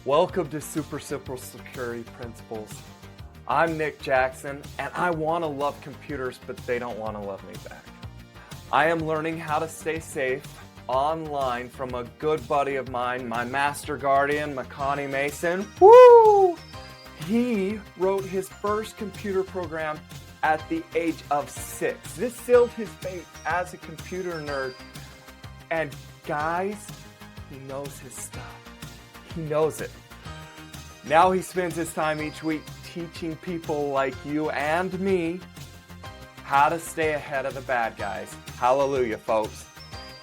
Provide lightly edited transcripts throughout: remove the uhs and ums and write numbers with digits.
Welcome to Super Simple Security Principles. I'm Nick Jackson, and I want to love computers, but they don't want to love me back. I am learning how to stay safe online from a good buddy of mine, my master guardian, Makani Mason. Woo! He wrote his first computer program at the age of 6. This sealed his fate as a computer nerd. And guys, he knows his stuff. He knows it. Now he spends his time each week teaching people like you and me how to stay ahead of the bad guys. Hallelujah, folks.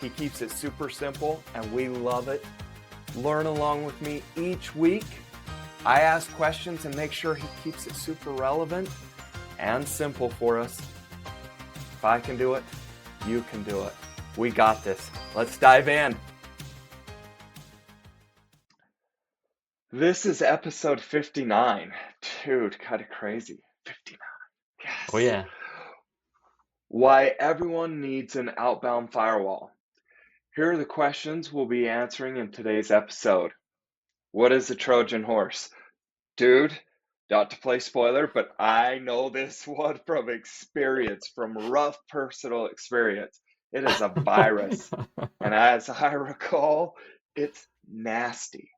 He keeps it super simple, and we love it. Learn along with me each week. I ask questions and make sure he keeps it super relevant and simple for us. If I can do it, you can do it. We got this. Let's dive in. This is episode 59. Dude, kind of crazy. 59. Yes. Oh, yeah. Why everyone needs an outbound firewall. Here are the questions we'll be answering in today's episode. What is a Trojan horse? Dude, not to play spoiler, but I know this one from experience, from rough personal experience. It is a virus. And as I recall, it's nasty.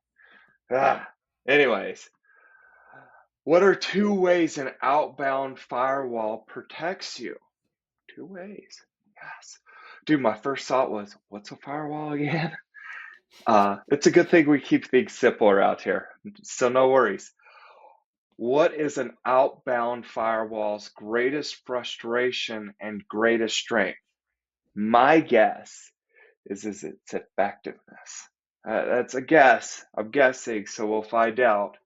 Anyways, what are 2 ways an outbound firewall protects you? 2 ways. Yes. Dude, my first thought was, what's a firewall again? It's a good thing we keep things simple around here, so no worries. What is an outbound firewall's greatest frustration and greatest strength? My guess is its effectiveness. That's a guess. I'm guessing, so we'll find out.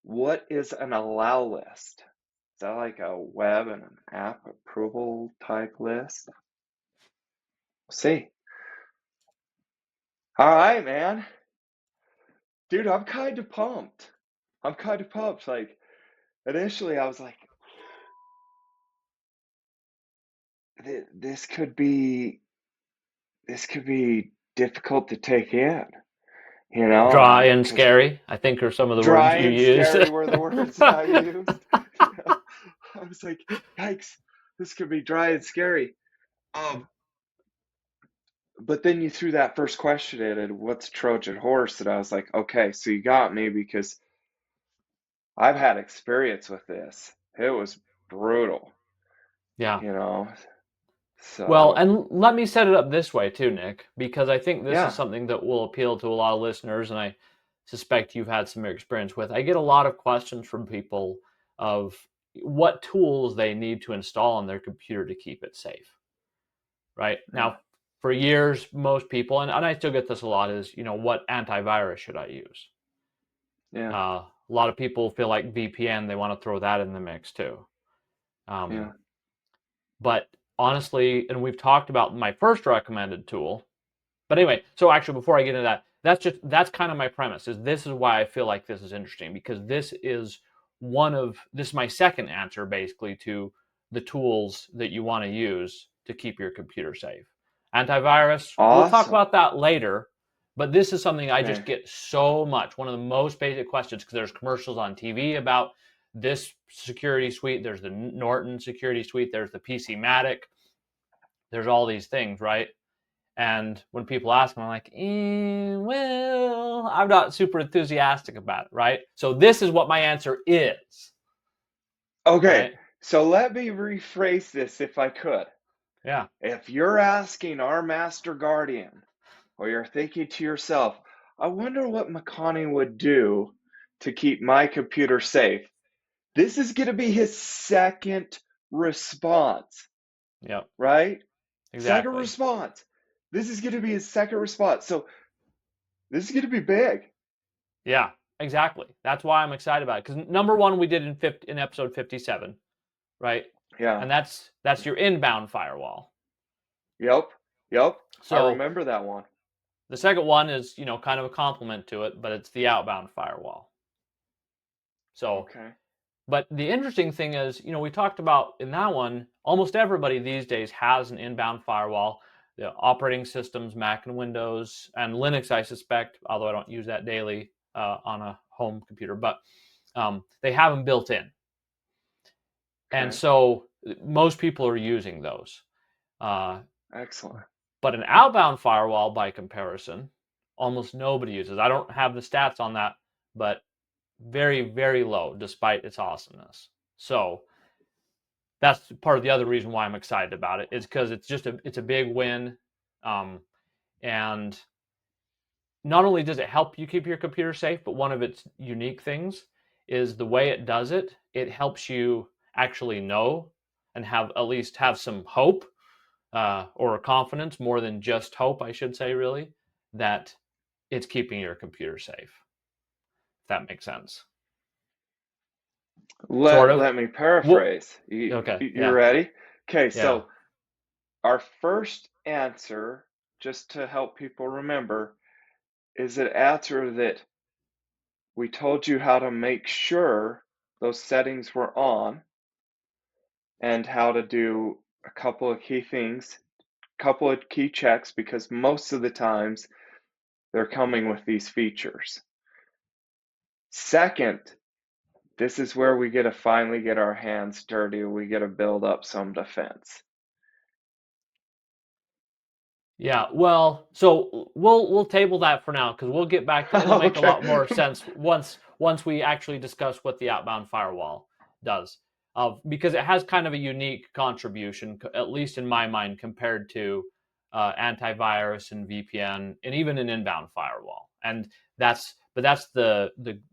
What is an allow list? Is that like a web and an app approval type list? We'll see. All right, man. Dude, I'm kind of pumped. Like, initially I was like, this could be difficult to take in. You know, Dry and scary, I think, are some of the words dry you and used. scary were the words I used. I was like, yikes, this could be dry and scary. But then you threw that first question in, and what's Trojan horse? And I was like, okay, so you got me because I've had experience with this. It was brutal, Yeah. you know. Well, So and let me set it up this way too, Nick, because I think this is yeah, something that will appeal to a lot of listeners, and I suspect you've had some experience with. I get a lot of questions from people of what tools they need to install on their computer to keep it safe. Right? yeah, Now, for years, most people, and I still get this a lot, is, what antivirus should I use? yeah, A lot of people feel like VPN, they want to throw that in the mix too. yeah. But honestly, and we've talked about my first recommended tool. But anyway, so actually, before I get into that, that's kind of my premise. This is why I feel like this is interesting, because this is my second answer basically to the tools that you want to use to keep your computer safe. Antivirus, we'll talk Awesome. about that later, but this is something I just Okay. get so much. One of the most basic questions, because there's commercials on TV about this security suite, there's the Norton security suite, there's the PC-Matic, there's all these things, right? And when people ask me, I'm like, well, I'm not super enthusiastic about it, right? So this is what my answer is, Okay. right? So let me rephrase this if I could. Yeah. If you're asking our master guardian, or you're thinking to yourself, I wonder what Makani would do to keep my computer safe. This is going to be his second response, Yep. right? Second Exactly. response. This is going to be his second response. So this is going to be big. Yeah, exactly. That's why I'm excited about it. Because number one, we did in episode 57, right? Yeah. And that's your inbound firewall. Yep. Yep. I So remember that one. the second one is, kind of a complement to it, but it's the outbound firewall. So, Okay. but the interesting thing is, we talked about in that one, almost everybody these days has an inbound firewall. The operating systems, Mac and Windows, and Linux, I suspect, although I don't use that daily, on a home computer, but they have them built in. And Okay. so most people are using those. Excellent. But an outbound firewall, by comparison, almost nobody uses. I don't have the stats on that, but very, very low, despite its awesomeness. So that's part of the other reason why I'm excited about it, is because it's a big win, and not only does it help you keep your computer safe, but one of its unique things is the way it does it. It helps you actually know and have at least have some hope, or confidence, more than just hope, I should say, really, that it's keeping your computer safe. If that makes sense. Sort of. Let me Well, paraphrase. okay. You Yeah. ready? Okay, Yeah. so our first answer, just to help people remember, is an answer that we told you how to make sure those settings were on and how to do a couple of key things, couple of key checks, because most of the times they're coming with these features. Second, this is where we get to finally get our hands dirty. We get to build up some defense. Yeah, well, so we'll table that for now, because we'll get back to it'll make a Okay. lot more sense once we actually discuss what the outbound firewall does. Because it has kind of a unique contribution, at least in my mind, compared to antivirus and VPN and even an inbound firewall. And that's the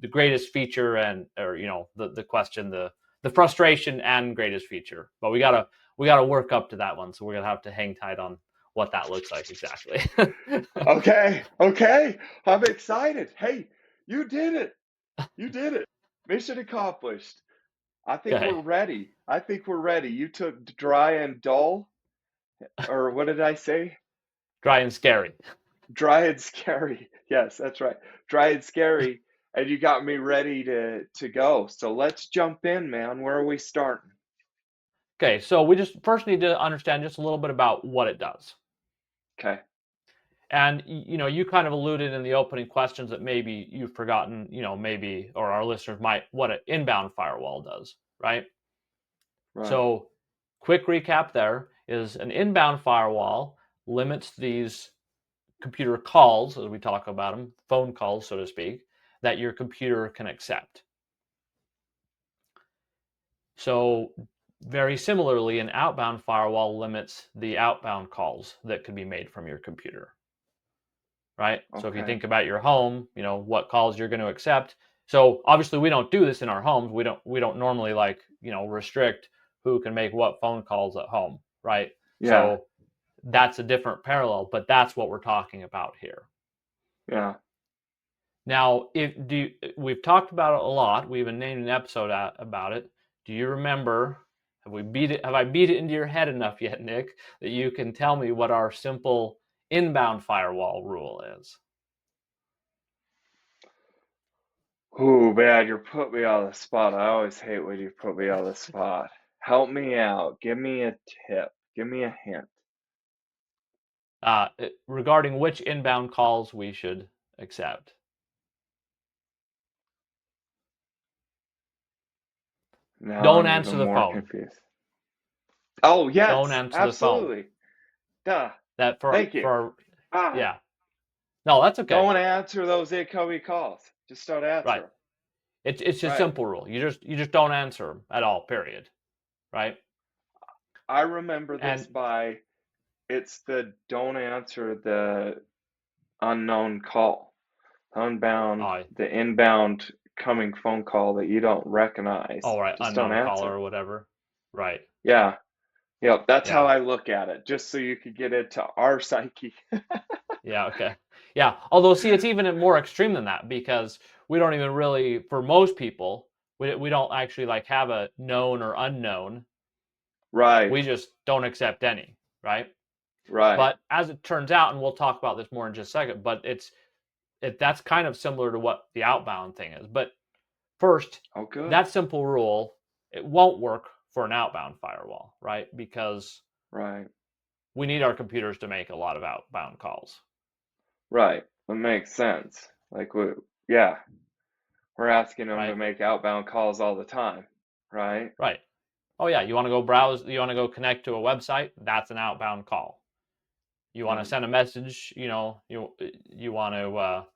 greatest feature, and or the question, the frustration and greatest feature. But we gotta work up to that one, so we're gonna have to hang tight on what that looks like exactly. Okay. Okay. I'm excited. Hey, you did it. You did it. Mission accomplished. I think Okay, we're ready. I think we're ready. You took dry and dull, or what did I say? dry and scary. Dry and scary. Yes, that's right. Dry and scary. And you got me ready to go. So let's jump in, man. Where are we starting? Okay, so we just first need to understand just a little bit about what it does. Okay. And you kind of alluded in the opening questions that maybe you've forgotten, maybe, or our listeners might, what an inbound firewall does, right? Right. So, quick recap there is an inbound firewall limits these computer calls, as we talk about them, phone calls, so to speak, that your computer can accept. So, very similarly, an outbound firewall limits the outbound calls that could be made from your computer, right? So if you Okay. think about your home, what calls you're going to accept. So obviously we don't do this in our homes. We don't normally restrict who can make what phone calls at home, right? Yeah. So that's a different parallel, but that's what we're talking about here. Yeah. Now, we've talked about it a lot. We even named an episode about it. Do you remember? Have we beat it? Have I beat it into your head enough yet, Nick, that you can tell me what our simple inbound firewall rule is? Ooh, man, you're putting me on the spot. I always hate when you put me on the spot. Help me out. Give me a tip. Give me a hint. Regarding which inbound calls we should accept. Now Don't I'm even answer the more phone. confused. Oh, Don't yes, answer the phone. absolutely. Duh. That Thank you. for Ah, Yeah. No, that's okay. don't answer those incoming calls. Just don't answer Right. them. It's a Right. simple rule. You just don't answer them at all. Period. Right. I remember this And by it's the don't answer the unknown call, unbound, oh, the inbound coming phone call that you don't recognize. all right, Just don't unknown caller answer. or whatever. Right. Yeah. Yep. That's how Yeah. I look at it, just so you could get into our psyche. Yeah. Okay. Yeah. Although, see, it's even more extreme than that, because we don't even really, for most people, we don't actually have a known or unknown. Right. We just don't accept any. Right. Right. But as it turns out, and we'll talk about this more in just a second, but that's kind of similar to what the outbound thing is. But first, Oh, good. that simple rule, it won't work for an outbound firewall, right? Because Right. we need our computers to make a lot of outbound calls. Right. That makes sense. Yeah. We're asking them to right? make outbound calls all the time, right? Right. Oh yeah, you want to go browse, you want to go connect to a website, that's an outbound call. You want to Right. send a message, you want to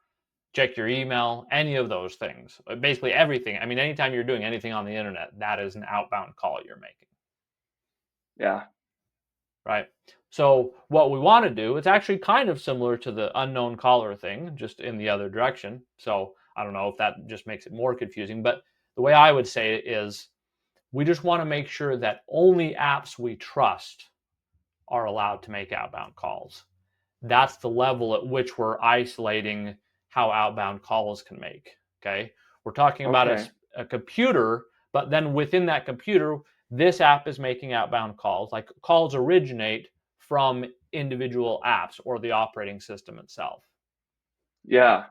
check your email, any of those things. Basically everything. I mean, anytime you're doing anything on the internet, that is an outbound call you're making, Yeah. right? So what we want to do, it's actually kind of similar to the unknown caller thing, just in the other direction. So I don't know if that just makes it more confusing, but the way I would say it is we just want to make sure that only apps we trust are allowed to make outbound calls. That's the level at which we're isolating how outbound calls can make. Okay. We're talking about Okay. a computer, but then within that computer, this app is making outbound calls. Like calls originate from individual apps or the operating system itself. Yeah.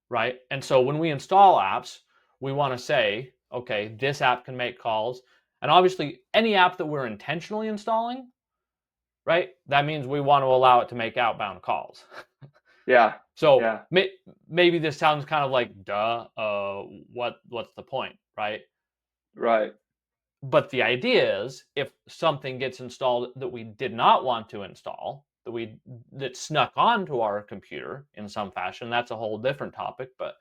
Right. And so when we install apps, we want to say, okay, this app can make calls. And obviously, any app that we're intentionally installing, right, that means we want to allow it to make outbound calls. Yeah. So Yeah. maybe this sounds kind of like, duh, what's the point, right? Right. But the idea is, if something gets installed that we did not want to install, that snuck onto our computer in some fashion, that's a whole different topic. But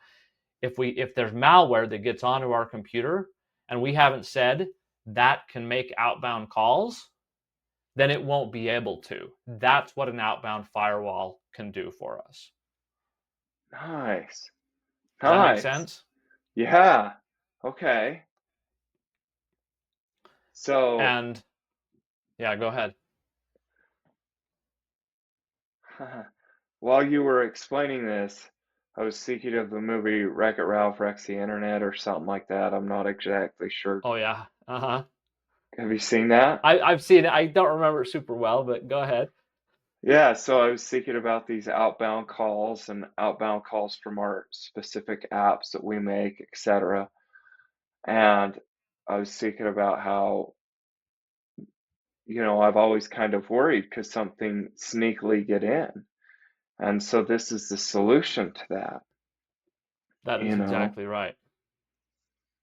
if there's malware that gets onto our computer and we haven't said that can make outbound calls, then it won't be able to. That's what an outbound firewall can do for us. Nice. Does that make Nice. sense? Yeah. Okay. So, And yeah, go ahead. while you were explaining this, I was thinking of the movie Wreck-It Ralph Wrecks the Internet or something like that. I'm not exactly sure. Oh yeah. Uh-huh. Have you seen that? I've seen it. I don't remember it super well, but go ahead. Yeah, so I was thinking about these outbound calls and outbound calls from our specific apps that we make, etc. And I was thinking about how, I've always kind of worried because something sneakily get in. And so this is the solution to that, That you is know? exactly right.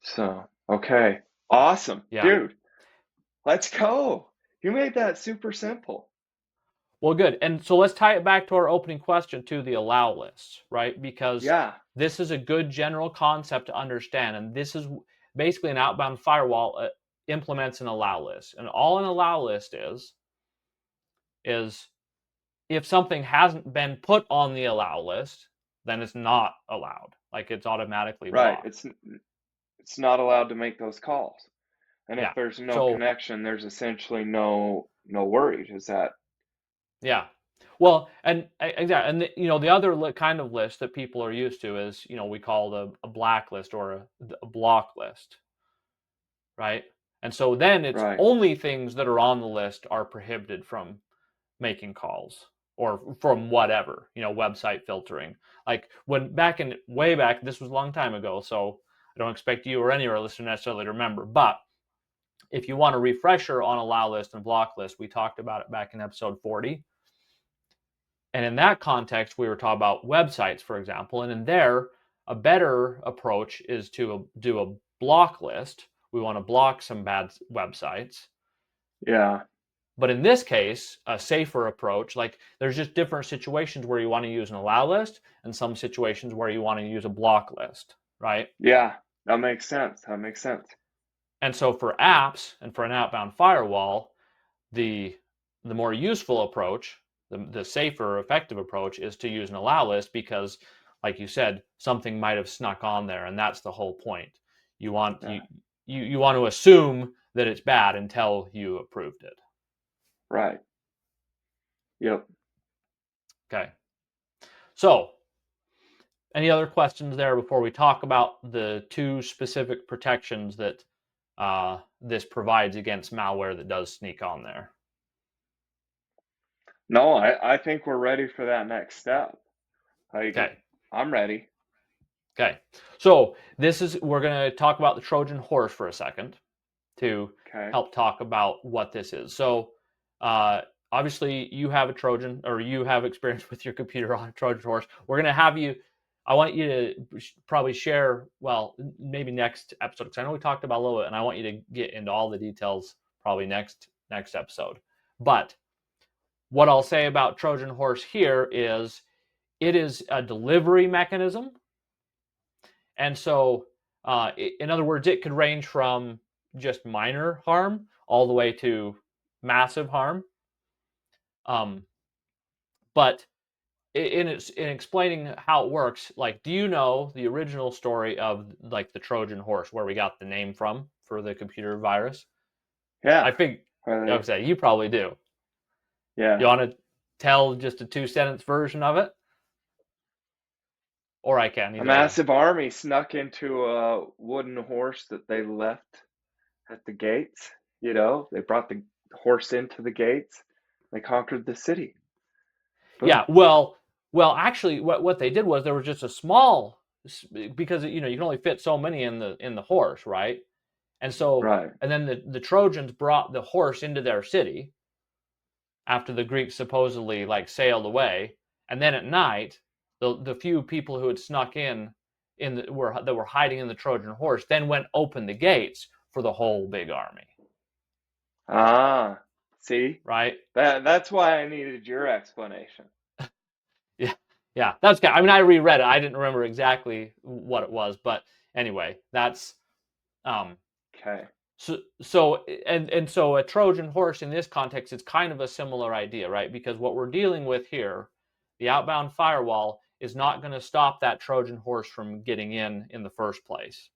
So, okay. Awesome. Yeah. Dude, let's go. You made that super simple. Well, good. And so let's tie it back to our opening question to the allow list, right? Because Yeah, this is a good general concept to understand. And this is basically an outbound firewall implements an allow list. And all an allow list is if something hasn't been put on the allow list, then it's not allowed. Like it's automatically right. blocked. It's not allowed to make those calls. And if Yeah. there's no So connection, there's essentially no worries. Is that yeah. Well, and exactly, and the other kind of list that people are used to is we call a blacklist or a block list, right? And so then it's right? only things that are on the list are prohibited from making calls or from whatever, website filtering. Like when way back, this was a long time ago, so I don't expect you or any of our listeners necessarily to remember, but if you want a refresher on allow list and block list, we talked about it back in episode 40. And in that context, we were talking about websites, for example. And in there, a better approach is to do a block list. We want to block some bad websites. Yeah, But in this case, a safer approach, like there's just different situations where you want to use an allow list and some situations where you want to use a block list, right? yeah. That makes sense. That makes sense. And so for apps and for an outbound firewall, the more useful approach, the safer, effective approach is to use an allow list because, like you said, something might have snuck on there, and that's the whole point. You want Yeah, you want to assume that it's bad until you approved it. right. Yep. Okay. So, any other questions there before we talk about the two specific protections that this provides against malware that does sneak on there? No, I think we're ready for that next step. Like, Okay. I'm ready. Okay. So we're going to talk about the Trojan horse for a second to Okay. help talk about what this is. So uh, obviously you have a Trojan or you have experience with your computer on a Trojan horse. We're going to have you I want you to probably share, well, maybe next episode, because I know we talked about a little bit, and I want you to get into all the details probably next episode. But what I'll say about Trojan Horse here is it is a delivery mechanism. And so, in other words, it could range from just minor harm all the way to massive harm. But in explaining how it works, like, do you know the original story of like the Trojan horse, where we got the name from for the computer virus? Yeah. I think, okay, you probably do. Yeah. You want to tell just a 2-sentence version of it, or I can, A either way. massive army snuck into a wooden horse that they left at the gates. You know, they brought the horse into the gates. They conquered the city. Yeah, Boom. well, actually, what they did was there was just a small, because you can only fit so many in the horse, right? And so, Right. and then the Trojans brought the horse into their city after the Greeks supposedly like sailed away, and then at night, the few people who had snuck that were hiding in the Trojan horse then went open the gates for the whole big army, Ah, see? right? That's why I needed your explanation. Yeah, yeah, that's good. I mean, I reread it. I didn't remember exactly what it was, but anyway, that's um. Okay. So a Trojan horse in this context is kind of a similar idea, right? Because what we're dealing with here, the outbound firewall, is not going to stop that Trojan horse from getting in the first place.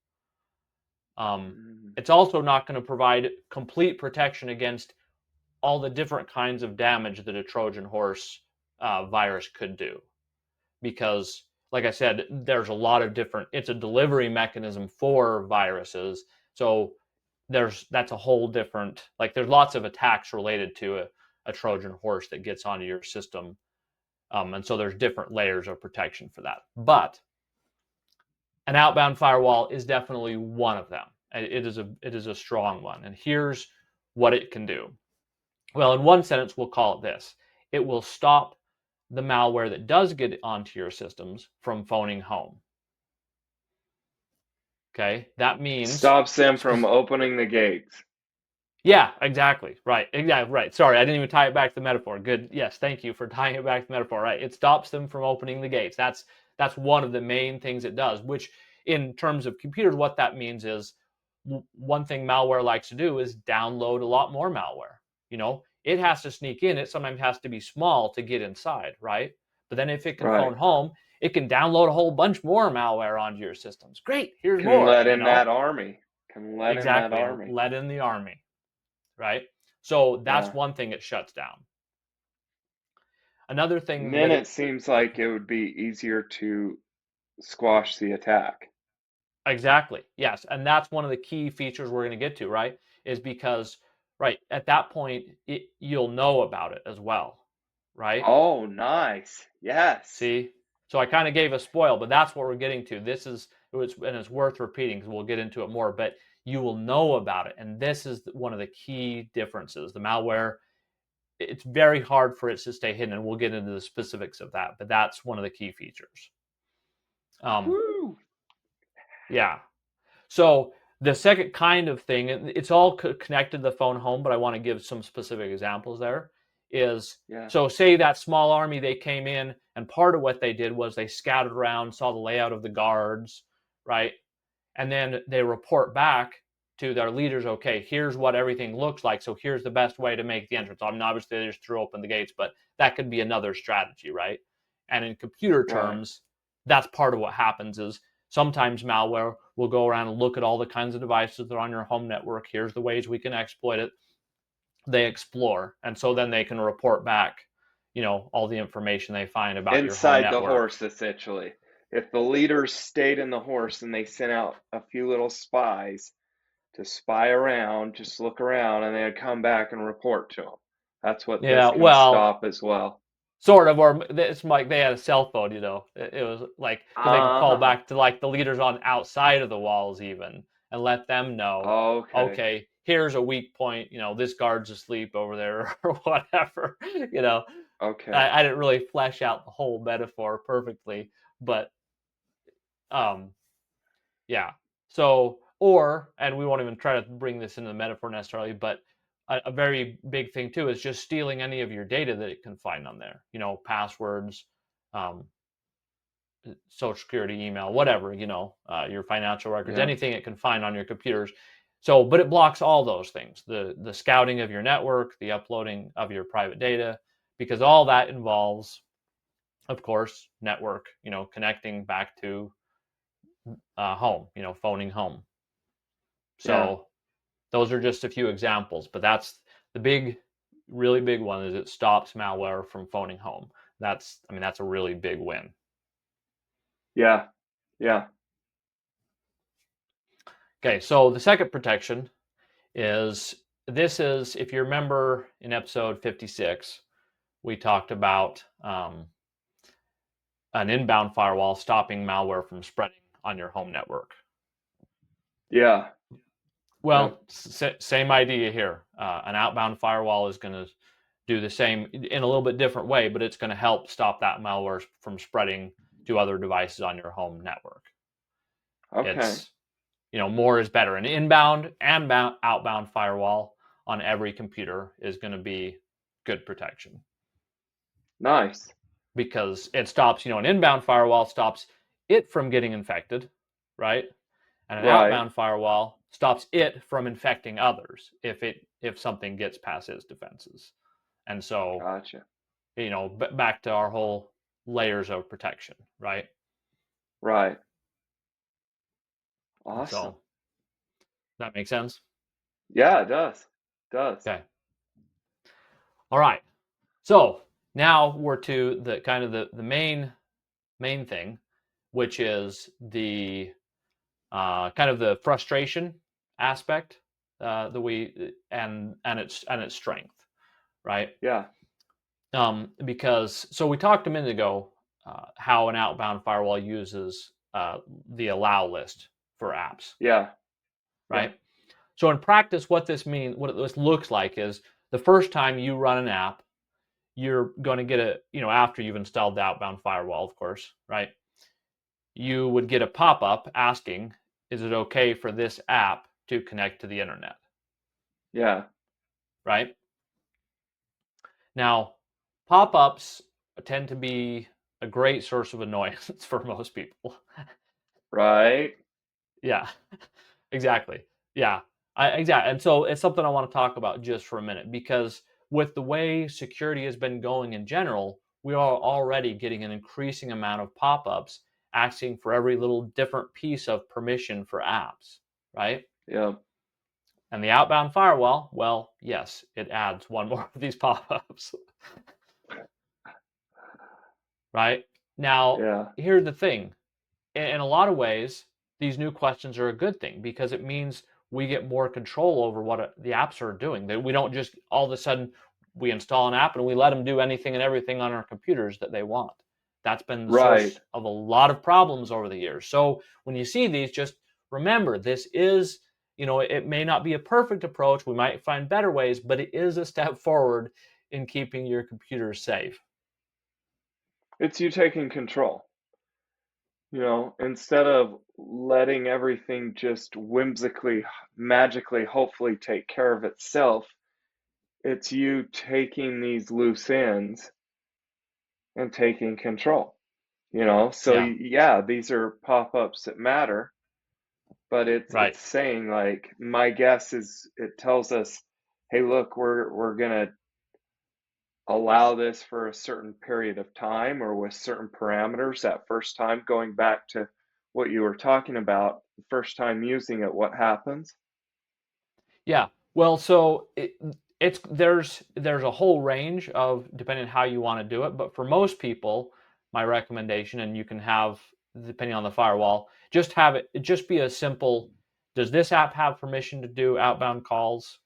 It's also not going to provide complete protection against all the different kinds of damage that a Trojan horse virus could do. Because, like I said, there's a lot of different, it's a delivery mechanism for viruses. So that's a whole different, like, there's lots of attacks related to a Trojan horse that gets onto your system. And so there's different layers of protection for that. But an outbound firewall is definitely one of them. It is a strong one. And here's what it can do. Well, in one sentence, we'll call it this. It will stop the malware that does get onto your systems from phoning home. Okay, that means stops them from opening the gates. Yeah, exactly. Right. Exactly. Right. Sorry, I didn't even tie it back to the metaphor. Good. Yes, thank you for tying it back to the metaphor. Right. It stops them from opening the gates. That's one of the main things it does. Which, in terms of computers, what that means is one thing malware likes to do is download a lot more malware. It has to sneak in. It sometimes has to be small to get inside. Right. But then if it can phone Right. home, it can download a whole bunch more malware onto your systems. Great. Here's Can more. let in that army. Can let in that Exactly, and army. let in the army. Right? So that's Yeah. one thing it shuts down. Another And thing then that it seems like it would be easier to squash the attack. exactly, yes, and that's one of the key features we're going to get to, right? Is because, right, at that point, you'll know about it as well, right? Oh, nice. Yes. See? So I kind of gave a spoil, but that's what we're getting to. And it's worth repeating because we'll get into it more, but you will know about it. And this is one of the key differences. The malware, it's very hard for it to stay hidden, and we'll get into the specifics of that, but that's one of the key features. Woo. Yeah. So the second kind of thing, it's all connected to the phone home, but I want to give some specific examples there. Yeah. So say that small army, they came in, and part of what they did was they scouted around, saw the layout of the guards, right? And then they report back to their leaders, okay, here's what everything looks like, so here's the best way to make the entrance. I mean, obviously they just threw open the gates, but that could be another strategy, right? And in computer Right. terms, that's part of what happens is sometimes malware will go around and look at all the kinds of devices that are on your home network. Here's the ways we can exploit it. They explore, and so then they can report back, all the information they find about your home Inside the network. horse, essentially. If the leaders stayed in the horse and they sent out a few little spies to spy around, just look around, and they'd come back and report to them. That's what this Yeah, can well, stop as well. sort of, or it's like they had a cell phone, it was like, because they could call Ah, back to like the leaders on outside of the walls even, and let them know, okay. okay, here's a weak point, this guard's asleep over there or whatever. you know Okay. I didn't really flesh out the whole metaphor perfectly, but Yeah. So, and we won't even try to bring this into the metaphor necessarily, but a very big thing too is just stealing any of your data that it can find on there. Passwords, um, social security, email, whatever. Your financial records, Yeah. anything it can find on your computers. So, but it blocks all those things: the scouting of your network, the uploading of your private data, because all that involves, of course, network. Connecting back to home. Phoning home. Yeah. So those are just a few examples, but that's the really big one is it stops malware from phoning home. That's a really big win. Yeah. Yeah. Okay, so the second protection is if you remember in episode 56, we talked about an inbound firewall stopping malware from spreading on your home network. Yeah. Well, same idea here. An outbound firewall is going to do the same in a little bit different way, but it's going to help stop that malware from spreading to other devices on your home network. Okay. It's, more is better. An inbound and outbound firewall on every computer is going to be good protection Nice. because it stops, an inbound firewall stops it from getting infected, right? And an Right. outbound firewall stops it from infecting others if something gets past its defenses. And so, Gotcha. back to our whole layers of protection, right? Right. And Awesome. so that makes sense. Yeah, it does. Does. Okay. All right. So now we're to the kind of the main thing, which is the kind of the frustration aspect that we and its strength, right? Yeah. Because so we talked a minute ago how an outbound firewall uses the allow list for apps, Yeah. Yeah. right? So in practice, what this looks like is the first time you run an app, you're going to get after you've installed the outbound firewall, of course, right? You would get a pop-up asking, is it okay for this app to connect to the internet, Yeah. right? Now, pop-ups tend to be a great source of annoyance for most people. Right. Yeah, exactly. Yeah, exactly. And so it's something I want to talk about just for a minute because with the way security has been going in general, we are already getting an increasing amount of pop-ups asking for every little different piece of permission for apps, right? Yeah. And the outbound firewall, well, yes, it adds one more of these pop-ups, right? Now, Yeah. here's the thing. In a lot of ways, these new questions are a good thing because it means we get more control over what the apps are doing. That we don't just all of a sudden we install an app and we let them do anything and everything on our computers that they want. That's been the Right. source of a lot of problems over the years. So when you see these, just remember this is, it may not be a perfect approach. We might find better ways, but it is a step forward in keeping your computer safe. It's you taking control. Instead of letting everything just whimsically, magically, hopefully take care of itself, it's you taking these loose ends and taking control. So Yeah, yeah, these are pop-ups that matter, but right. it's saying like my guess is it tells us, hey, look, we're gonna allow this for a certain period of time or with certain parameters that first time, going back to what you were talking about, the first time using it, what happens? Yeah. Well, so there's a whole range of depending on how you want to do it, but for most people, my recommendation, and you can have depending on the firewall, just be a simple. Does this app have permission to do outbound calls,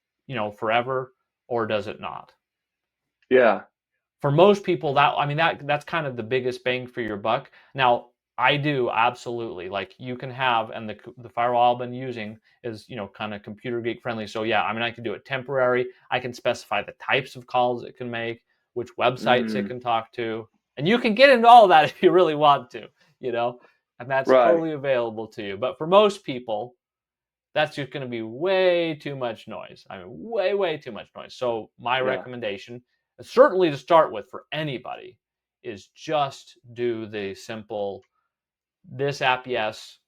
forever, or does it not? Yeah. For most people that's kind of the biggest bang for your buck. Now I do absolutely like you can have, and the firewall I've been using is kind of computer geek friendly, so yeah, I can do it temporary. I can specify the types of calls it can make, which websites it Mm, can talk to, and you can get into all of that if you really want to, you know and that's Right. totally available to you. But for most people, that's just going to be way too much noise. I mean, way too much noise. So my Yeah. recommendation, certainly to start with for anybody, is just do the simple this app yes,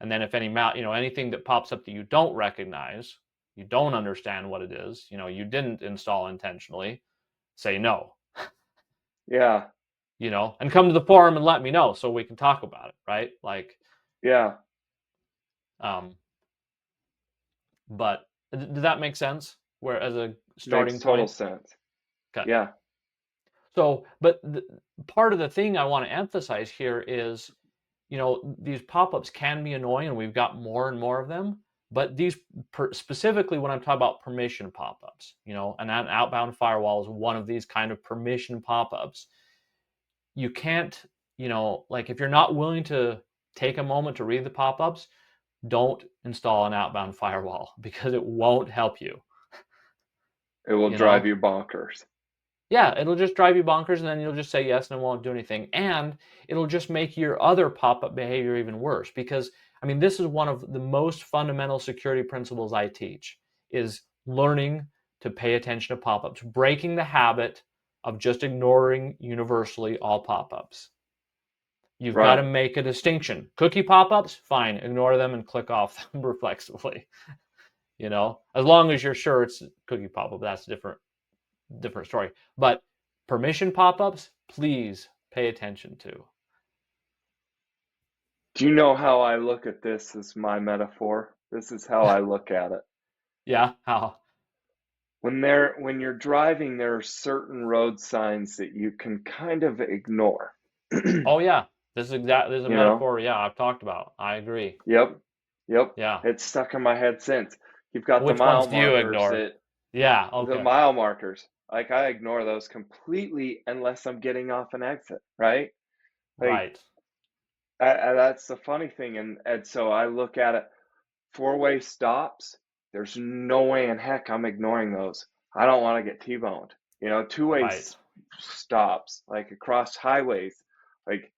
and then if anything that pops up that you don't recognize, you don't understand what it is, you didn't install intentionally, say no, Yeah. and come to the forum and let me know so we can talk about it, right? Like, Yeah. um, but does that make sense? Where as a Makes starting total point? sense. Okay. Yeah. So, but part of the thing I want to emphasize here is, these pop-ups can be annoying, and we've got more and more of them. But these, specifically when I'm talking about permission pop-ups, and an outbound firewall is one of these kind of permission pop-ups. You can't, like if you're not willing to take a moment to read the pop-ups, don't install an outbound firewall because it won't help you. It will You drive know, you bonkers. Yeah, it'll just drive you bonkers, and then you'll just say yes and it won't do anything. And it'll just make your other pop-up behavior even worse because, I mean, this is one of the most fundamental security principles I teach is learning to pay attention to pop-ups, breaking the habit of just ignoring universally all pop-ups. You've got to Right. make a distinction. Cookie pop-ups, fine, ignore them and click off them reflexively. As long as you're sure it's cookie pop-up, that's different story. But permission pop-ups, please pay attention to. Do you know how I look at this as my metaphor? This is how I look at it. Yeah, how? When you're driving, there are certain road signs that you can kind of ignore. Oh yeah, this is a You know? metaphor. Yeah, I've talked about. I agree. Yep. Yep. Yeah. It's stuck in my head since. You've got the Which ones mile do you markers ignore? that Yeah. the Okay. mile markers. Like I ignore those completely unless I'm getting off an exit, right? Like Right. that's the funny thing, and so I look at it. Four-way stops. There's no way in heck I'm ignoring those. I don't want to get T-boned. Two-way Right. stops like across highways. Like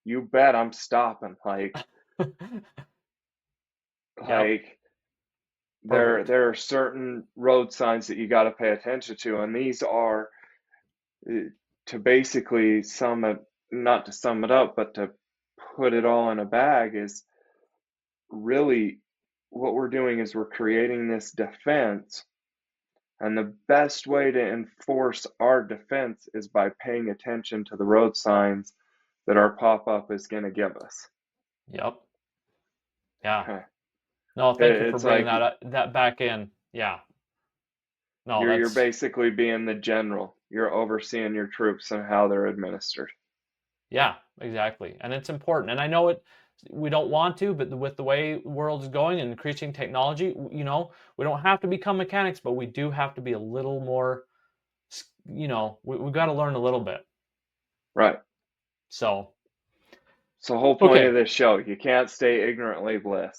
you bet I'm stopping. Like Yep. like Perfect. there are certain road signs that you got to pay attention to, and these are uh, to basically sum it, not to sum it up, but to put it all in a bag is really what we're doing is we're creating this defense, and the best way to enforce our defense is by paying attention to the road signs that our pop-up is going to give us. Yep. Yeah. Okay. No, thank you for It's bringing like that back in. Yeah. No, you're that's basically being the general. You're overseeing your troops and how they're administered. Yeah, exactly. And it's important. And I know we don't want to, but with the way the world is going and increasing technology, we don't have to become mechanics, but we do have to be a little more, we've got to learn a little bit. Right. So, It's the whole point okay. of this show. You can't stay ignorantly bliss.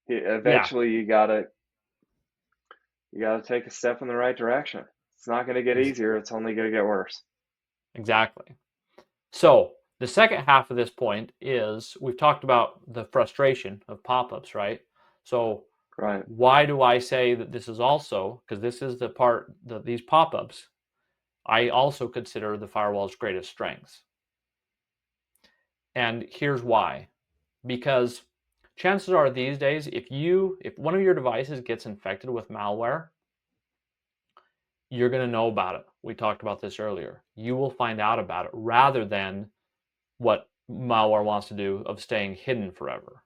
Yeah, Eventually you gotta take a step in the right direction. It's not gonna get ex- easier, it's only gonna get worse. exactly. So the second half of this point is we've talked about the frustration of pop-ups, right? So Right. why do I say that this is also, because this is the part that these pop-ups, I also consider the firewall's greatest strengths. And here's why. Because chances are these days, if one of your devices gets infected with malware, you're going to know about it. We talked about this earlier. You will find out about it rather than what malware wants to do of staying hidden forever.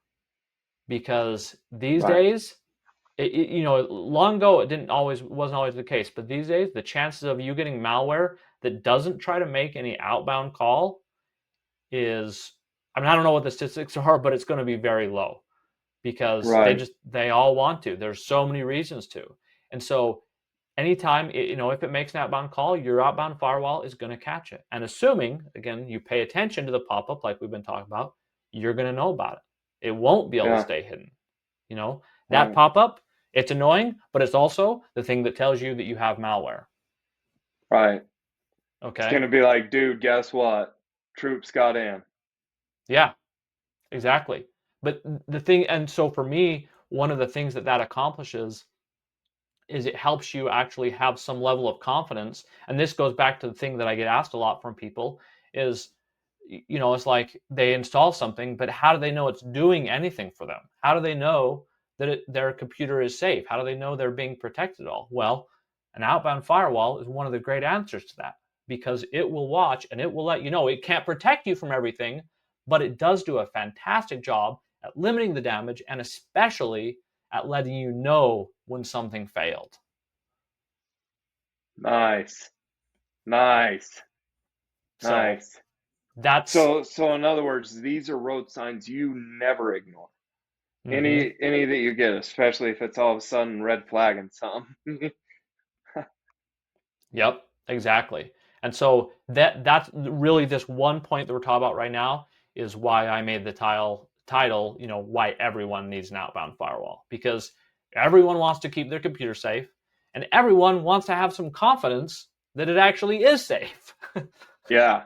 Because these Right. days, long ago it wasn't always the case, but these days the chances of you getting malware that doesn't try to make any outbound call is, I mean, I don't know what the statistics are, but it's going to be very low because Right. they all want to. There's so many reasons to. And so anytime, if it makes an outbound call, your outbound firewall is going to catch it. And assuming, again, you pay attention to the pop-up like we've been talking about, you're going to know about it. It won't be able to Yeah. stay hidden. That Right. pop-up, it's annoying, but it's also the thing that tells you that you have malware. Right. It's Okay? gonna be like, dude, guess what? Troops got in. Yeah, exactly. But the thing, and so for me, one of the things that accomplishes is it helps you actually have some level of confidence. And this goes back to the thing that I get asked a lot from people is, it's like they install something, but how do they know it's doing anything for them? How do they know that their computer is safe? How do they know they're being protected at all? Well, an outbound firewall is one of the great answers to that, because it will watch and it will let you know. It can't protect you from everything, but it does do a fantastic job at limiting the damage, and especially at letting you know when something failed. Nice. Nice. So Nice. that's So in other words, these are road signs you never ignore. mm-hmm. Any that you get, especially if it's all of a sudden red flag and something. Yep, exactly. And so that's really this one point that we're talking about right now is why I made the title, why everyone needs an outbound firewall, because everyone wants to keep their computer safe and everyone wants to have some confidence that it actually is safe. Yeah.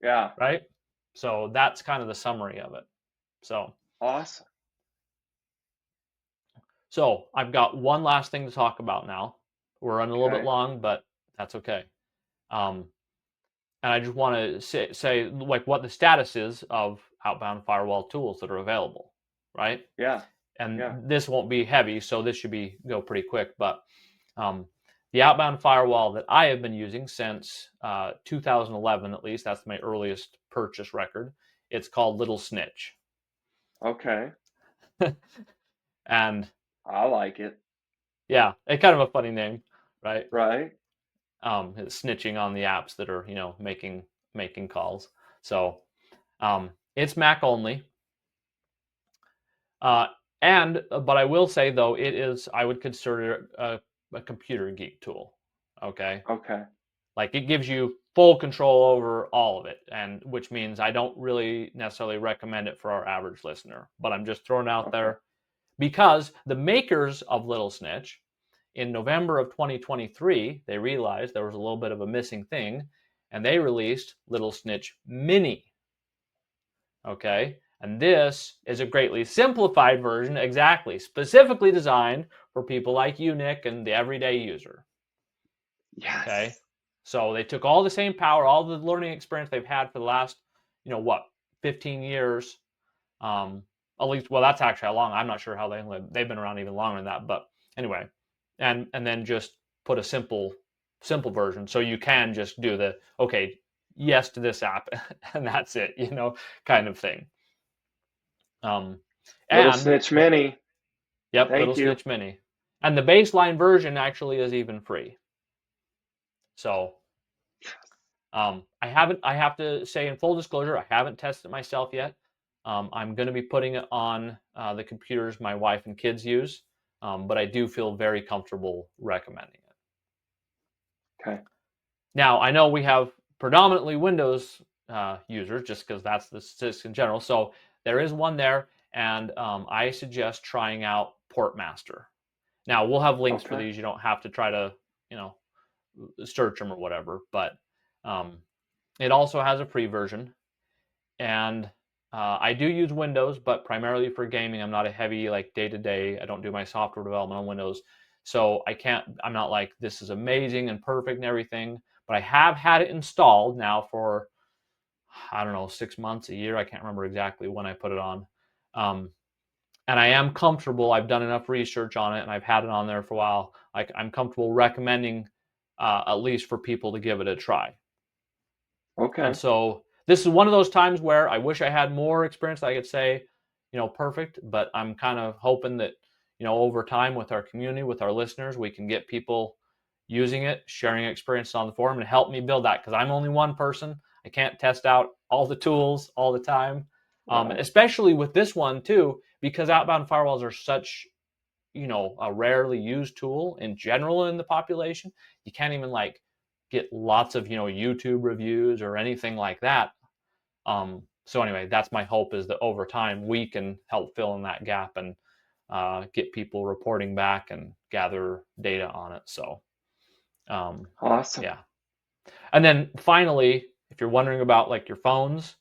Yeah. Right? So that's kind of the summary of it. So Awesome. I've got one last thing to talk about now. We're running a little bit Okay. long, but that's okay. Um, and I just want to say like what the status is of outbound firewall tools that are available, right? Yeah. And Yeah. this won't be heavy, so this should go pretty quick. But um, the outbound firewall that I have been using since 2011, at least, that's my earliest purchase record. It's called Little Snitch, Okay. and I like it. yeah, it's kind of a funny name, right? Right. It's snitching on the apps that are making calls. So it's Mac only. Uh, but I will say though, I would consider it a computer geek tool. Okay, Okay. like it gives you full control over all of it, and which means I don't really necessarily recommend it for our average listener. But I'm just throwing it out Okay. there because the makers of Little Snitch, in November of 2023, they realized there was a little bit of a missing thing, and they released Little Snitch Mini. Okay, and this is a greatly simplified version, exactly, specifically designed for people like you, Nick, and the everyday user. Okay, Yes. so they took all the same power, all the learning experience they've had for the last, 15 years. Um, at least, well, that's actually how long. I'm not sure how they've been around even longer than that, but anyway, and then just put a simple version, so you can just do the okay, yes to this app, and that's it, kind of thing. Um, Little and Snitch Mini. yep, Little Thank you. Snitch Mini, and the baseline version actually is even free. So I have to say in full disclosure, I haven't tested it myself yet. I'm going to be putting it on the computers my wife and kids use, but I do feel very comfortable recommending it. Okay. Now, I know we have predominantly Windows users just because that's the statistics in general. So there is one there, and I suggest trying out Portmaster. Now, we'll have links for Okay. these. You don't have to try to, search them or whatever, but it also has a free version. And I do use Windows, but primarily for gaming. I'm not a heavy like day to day. I don't do my software development on Windows, so I'm not like this is amazing and perfect and everything. But I have had it installed now for I don't know 6 months, a year. I can't remember exactly when I put it on. Um, and I am comfortable. I've done enough research on it, and I've had it on there for a while. Like I'm comfortable recommending at least for people to give it a try. And Okay. so this is one of those times where I wish I had more experience that I could say, perfect, but I'm kind of hoping that, over time with our community, with our listeners, we can get people using it, sharing experiences on the forum and help me build that because I'm only one person. I can't test out all the tools all the time. Right. Especially with this one too, because outbound firewalls are such, a rarely used tool in general in the population. You can't even like get lots of YouTube reviews or anything like that. So anyway, that's my hope is that over time we can help fill in that gap and get people reporting back and gather data on it. So Awesome. yeah, and then finally, if you're wondering about like your phones,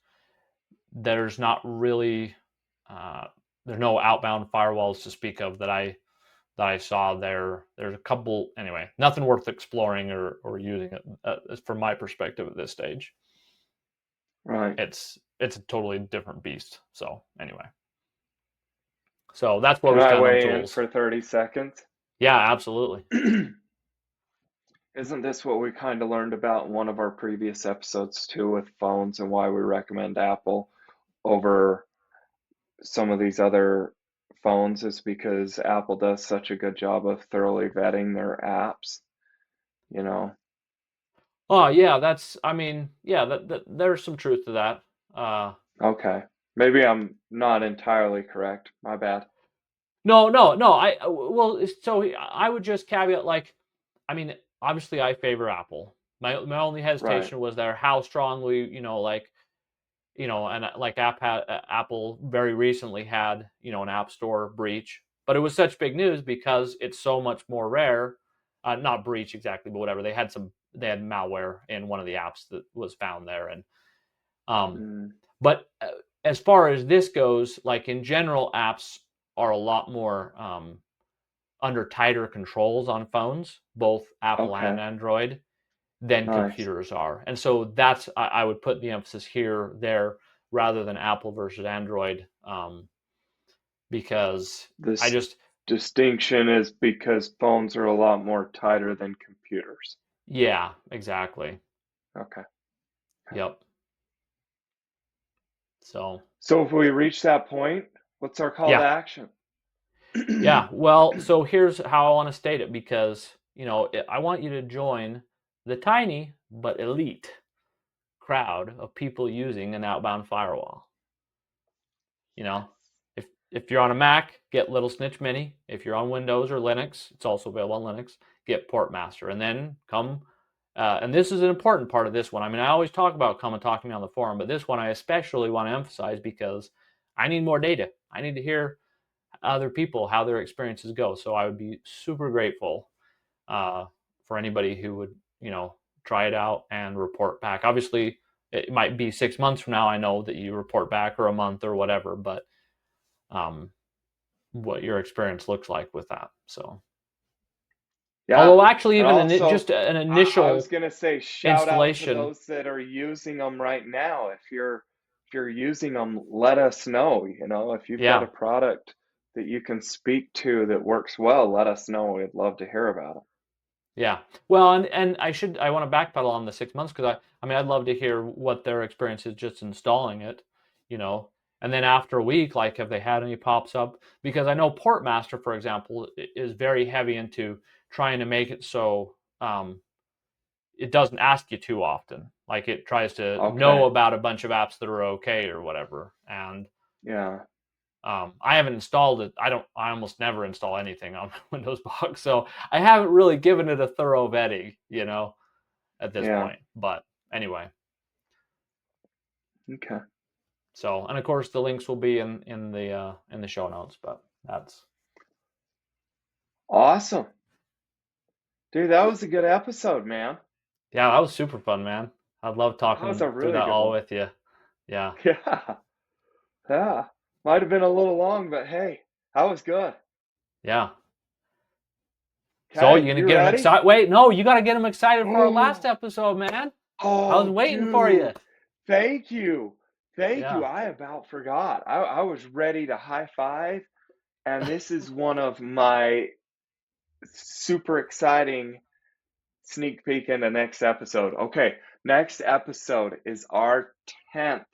there's not really there's no outbound firewalls to speak of that I saw there. There's a couple anyway. Nothing worth exploring or using it from my perspective at this stage. Right. It's a totally different beast. So anyway, so that's where Can we I stand on weigh in tools. for 30 seconds? Yeah, absolutely. Isn't this what we kind of learned about in one of our previous episodes too with phones and why we recommend Apple over some of these other phones is because Apple does such a good job of thoroughly vetting their apps, you know? Oh yeah, I mean, yeah, there's some truth to that. Okay. Maybe I'm not entirely correct. My bad. No. Well, so I would just caveat like, I mean, obviously I favor Apple. My only Right. hesitation was there how strongly, like, and like Apple very recently had, an App Store breach, but it was such big news because it's so much more rare. Not breach exactly, but whatever. They had malware in one of the apps that was found there, and um, Mm, but as far as this goes, like in general, apps are a lot more under tighter controls on phones, both Apple and okay. Android, than Nice. computers are. And so that's I would put the emphasis there rather than Apple versus Android, because I This just distinction is because phones are a lot more tighter than computers. yeah, exactly. Okay. Okay. Yep. So So if we reach that point, what's our call to yeah, action? yeah. Well, so here's how I want to state it because I want you to join the tiny but elite crowd of people using an outbound firewall. You know, if you're on a Mac, get Little Snitch Mini. If you're on Windows or Linux, it's also available on Linux. Get Portmaster, and then come. And this is an important part of this one. I mean, I always talk about come and talk to me on the forum, but this one I especially want to emphasize because I need more data. I need to hear other people how their experiences go. So I would be super grateful uh, for anybody who would try it out and report back. Obviously, it might be 6 months from now. I know that you report back or a month or whatever, but um, what your experience looks like with that. So, Yeah. although actually, And even also, just an I was initial gonna say shout out to installation, those that are using them right now. If you're using them, let us know. If you've got a yeah, product that you can speak to that works well, let us know. We'd love to hear about it. yeah. Well, and I want to backpedal on the 6 months because I mean I'd love to hear what their experience is just installing it, you know, and then after a week, like have they had any pops up? Because I know Portmaster, for example, is very heavy into trying to make it so it doesn't ask you too often. Like it tries to know Okay. about a bunch of apps that are okay or whatever. And Yeah. I haven't installed it. I almost never install anything on my Windows box, so I haven't really given it a thorough vetting, at this Yeah. point. But anyway, Okay. so and of course the links will be in the show notes. But that's Awesome. Dude, that was a good episode, man. yeah, that was super fun, man. I'd love That was a talking through really that good all one. with you. Yeah, Yeah. Yeah. Might have been a little long, but hey, that was good. yeah. So Okay, you gonna you get them ready? excited? Wait, no, you gotta get them excited for our last Oh, episode, man. I was oh, waiting for you. dude. Thank you. Thank you. Yeah, I about forgot. I was ready to high five, and this is one of my super exciting sneak peek into next episode. Okay, next episode is our 10th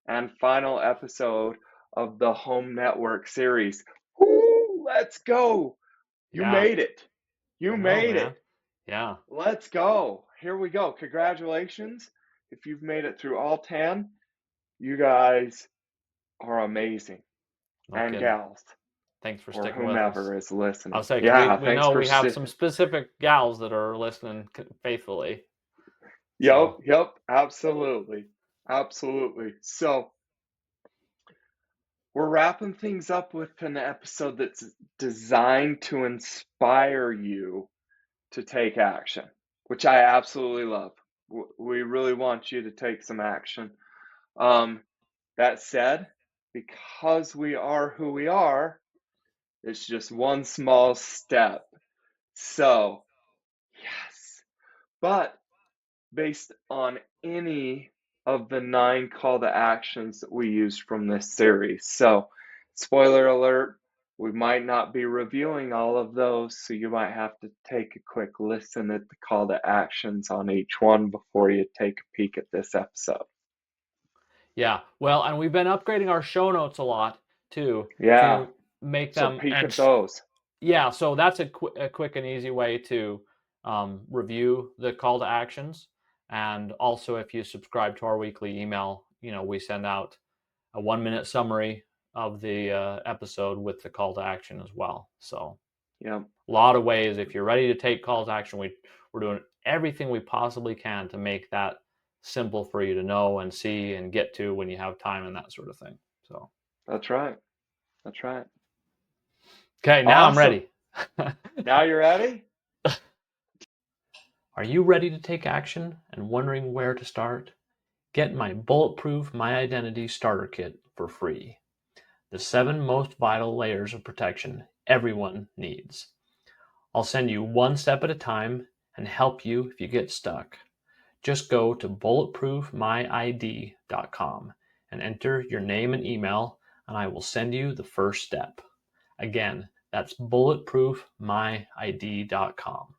and final episode of the Home Network series. Woo, let's go. You yeah. made it. You I know, made man. it. Yeah. Let's go. Here we go. Congratulations. If you've made it through all 10, you guys are amazing. No And kidding. gals, Thanks for or sticking with us. whomever is I'll listening. say because Yeah, we thanks know for we have sticking. some specific gals that are listening faithfully. Yep, So yep, absolutely. Absolutely. So, we're wrapping things up with an episode that's designed to inspire you to take action, which I absolutely love. We really want you to take some action. Um, that said, because we are who we are, it's just one small step. So, yes. But based on any of the 9 call to actions that we used from this series. So, spoiler alert, we might not be reviewing all of those, so you might have to take a quick listen at the call to actions on each one before you take a peek at this episode. Yeah, well, and we've been upgrading our show notes a lot too Yeah. to make So them peek and at those. yeah, so that's a quick and easy way to review the call to actions. And also, if you subscribe to our weekly email, we send out a 1-minute summary of the episode with the call to action as well. So, Yep. a lot of ways. If you're ready to take call to action, we're doing everything we possibly can to make that simple for you to know and see and get to when you have time and that sort of thing. So, That's right. That's right. okay, now I'm Awesome. ready. Now you're ready? Are you ready to take action and wondering where to start? Get my Bulletproof My Identity Starter Kit for free. The 7 most vital layers of protection everyone needs. I'll send you one step at a time and help you if you get stuck. Just go to bulletproofmyid.com and enter your name and email, and I will send you the first step. Again, that's bulletproofmyid.com.